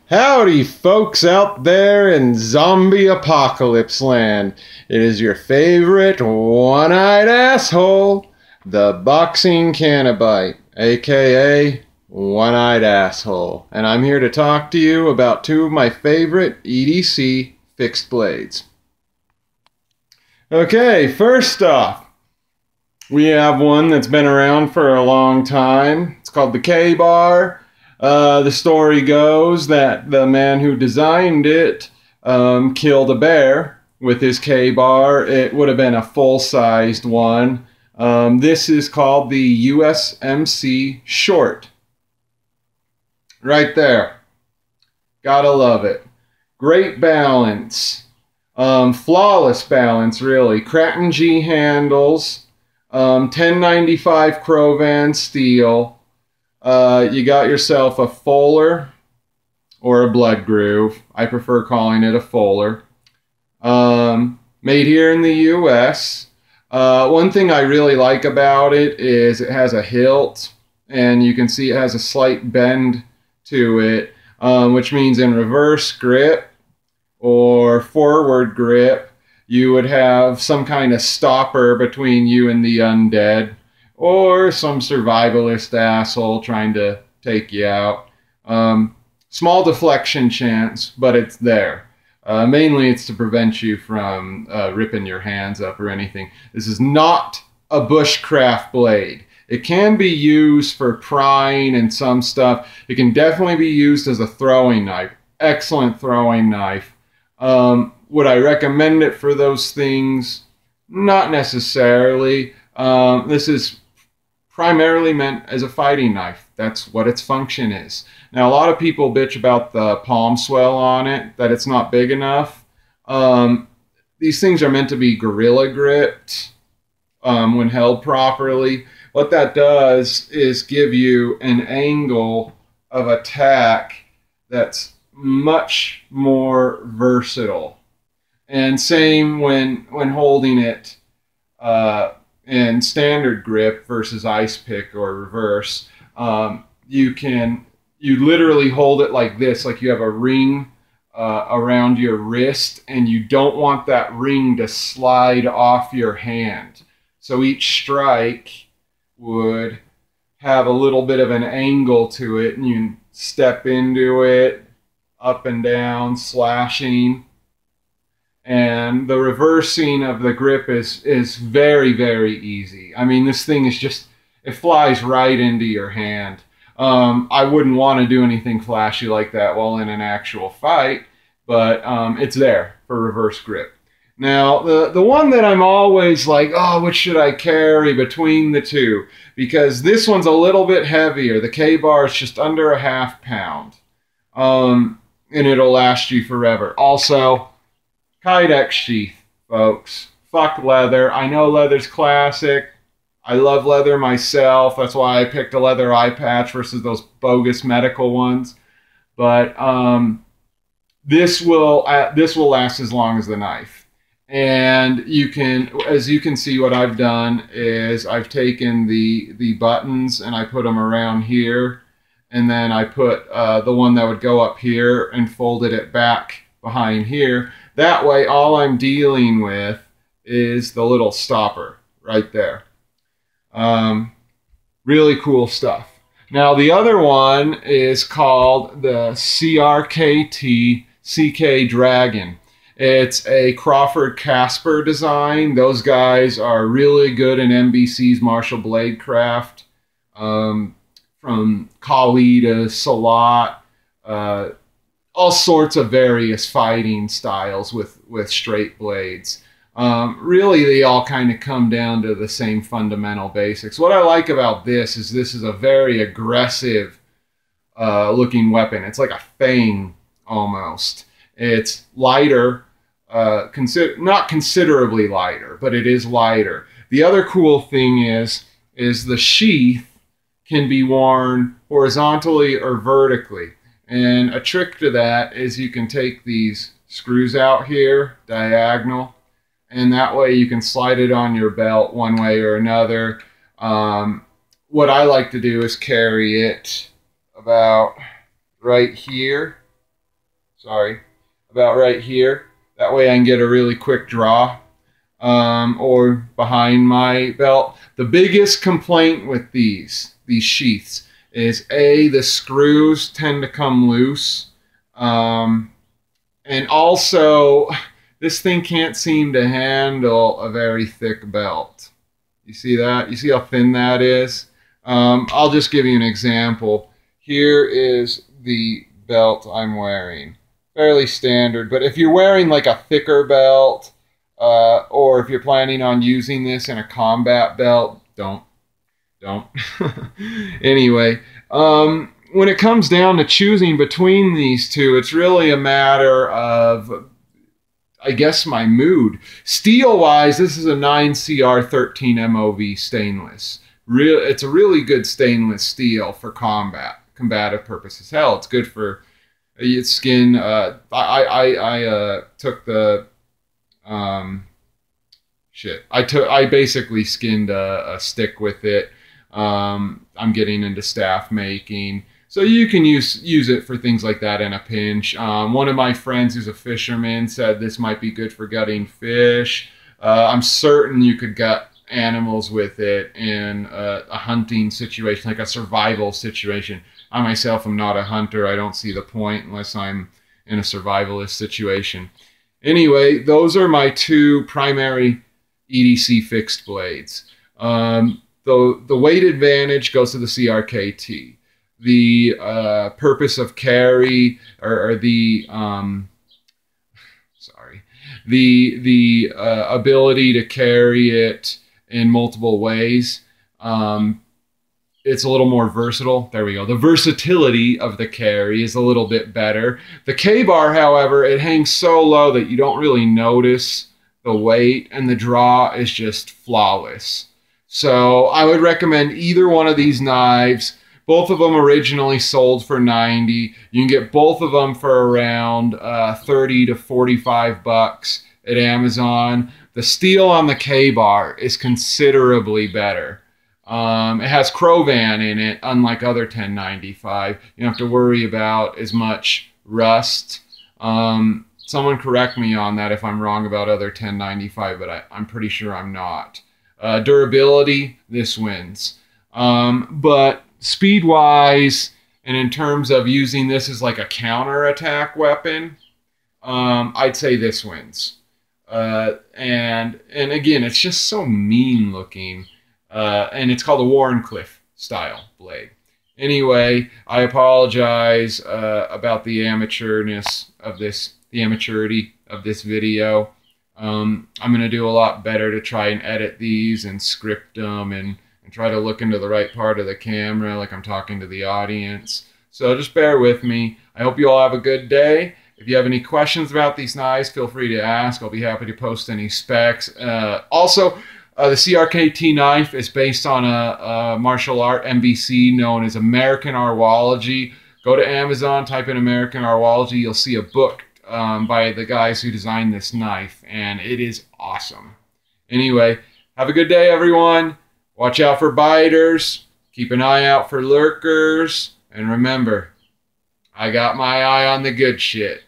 Howdy, folks out there in zombie apocalypse land. It is your favorite one-eyed asshole, the boxing Cannabite, aka One-Eyed Asshole. And I'm here to talk to you about two of my favorite EDC fixed blades. Okay, first off, we have one that's been around for a long time. It's called the K-Bar. The story goes that the man who designed it killed a bear with his K-Bar. It would have been a full-sized one. This is called the Usmc Short. Right there. Gotta love it. Great balance. Flawless balance, really. Crkt G handles. 1095 Crkt steel. You got yourself a fuller or a blood groove. I prefer calling it a fuller. Made here in the US. One thing I really like about it is it has a hilt, and you can see it has a slight bend to it, which means in reverse grip or forward grip, you would have some kind of stopper between you and the undead, or some survivalist asshole trying to take you out. Small deflection chance, but it's there. Mainly it's to prevent you from ripping your hands up or anything. This is not a bushcraft blade. It can be used for prying and some stuff. It can definitely be used as a throwing knife. Excellent throwing knife. Would I recommend it for those things? Not necessarily. This is primarily meant as a fighting knife. That's what its function is. Now, a lot of people bitch about the palm swell on it, that it's not big enough. These things are meant to be gorilla gripped when held properly. What that does is give you an angle of attack that's much more versatile. And same when holding it in standard grip versus ice pick or reverse. You literally hold it like this, like you have a ring around your wrist, and you don't want that ring to slide off your hand. So each strike would have a little bit of an angle to it, and you can step into it, up and down, slashing. And the reversing of the grip is very, very easy. I mean, this thing is just, it flies right into your hand. I wouldn't want to do anything flashy like that while in an actual fight, but it's there for reverse grip. Now, the one that I'm always like, oh, which should I carry between the two? Because this one's a little bit heavier. The K-Bar is just under a ½ pound. And it'll last you forever. Also, Kydex sheath, folks. Fuck leather. I know leather's classic. I love leather myself. That's why I picked a leather eye patch versus those bogus medical ones. But this will last as long as the knife. And you can, as you can see, what I've done is I've taken the buttons and I put them around here, and then I put the one that would go up here and folded it back behind here. That way, all I'm dealing with is the little stopper right there. Really cool stuff. Now, the other one is called the Crkt CK Dragon. It's a Crawford Casper design. Those guys are really good in NBC's Martial Bladecraft. From Kali to Salat. All sorts of various fighting styles with straight blades. Really, they all kind of come down to the same fundamental basics. What I like about this is a very aggressive looking weapon. It's like a fang almost. It's lighter, not considerably lighter, but it is lighter. The other cool thing is the sheath can be worn horizontally or vertically. And a trick to that is you can take these screws out here, diagonal, and that way you can slide it on your belt one way or another. What I like to do is carry it about right here sorry, about right here. That way I can get a really quick draw, or behind my belt. The biggest complaint with these sheaths is the screws tend to come loose. And also, this thing can't seem to handle a very thick belt. You see that? You see how thin that is? I'll just give you an example. Here is the belt I'm wearing. Fairly standard, but if you're wearing like a thicker belt, or if you're planning on using this in a combat belt, don't. Anyway, when it comes down to choosing between these two, it's really a matter of, I guess, my mood. Steel-wise, this is a 9CR13 MOV stainless. It's a really good stainless steel for combative purposes. Hell, it's good for skin. I took the I basically skinned a stick with it. I'm getting into staff making, so you can use it for things like that in a pinch. One of my friends who's a fisherman said this might be good for gutting fish. I'm certain you could gut animals with it in a hunting situation, like a survival situation. I myself am not a hunter. I don't see the point unless I'm in a survivalist situation. Anyway, those are my two primary EDC fixed blades. The weight advantage goes to the Crkt. The purpose of carry, or the ability to carry it in multiple ways. It's a little more versatile. There we go. The versatility of the carry is a little bit better. The K-bar, however, it hangs so low that you don't really notice the weight, and the draw is just flawless. So I would recommend either one of these knives. Both of them originally sold for $90. You can get both of them for around $30 to $45 at Amazon. The steel on the K-bar is considerably better. It has Crkt in it, unlike other 1095. You don't have to worry about as much rust. Someone correct me on that if I'm wrong about other 1095, but I'm pretty sure I'm not. Durability, this wins. But speed-wise, and in terms of using this as like a counter-attack weapon, I'd say this wins. And again, it's just so mean-looking. And it's called a Warncliffe style blade. Anyway, I apologize about the amateurness of this, the amateurity of this video. I'm going to do a lot better to try and edit these and script them and try to look into the right part of the camera like I'm talking to the audience. So just bear with me. I hope you all have a good day. If you have any questions about these knives, feel free to ask. I'll be happy to post any specs. Also, the Crkt knife is based on a martial art MBC known as American Arwology. Go to Amazon, type in American Arwology. You'll see a book by the guys who designed this knife, and it is awesome. Anyway, have a good day, everyone. Watch out for biters. Keep an eye out for lurkers. And remember, I got my eye on the good shit.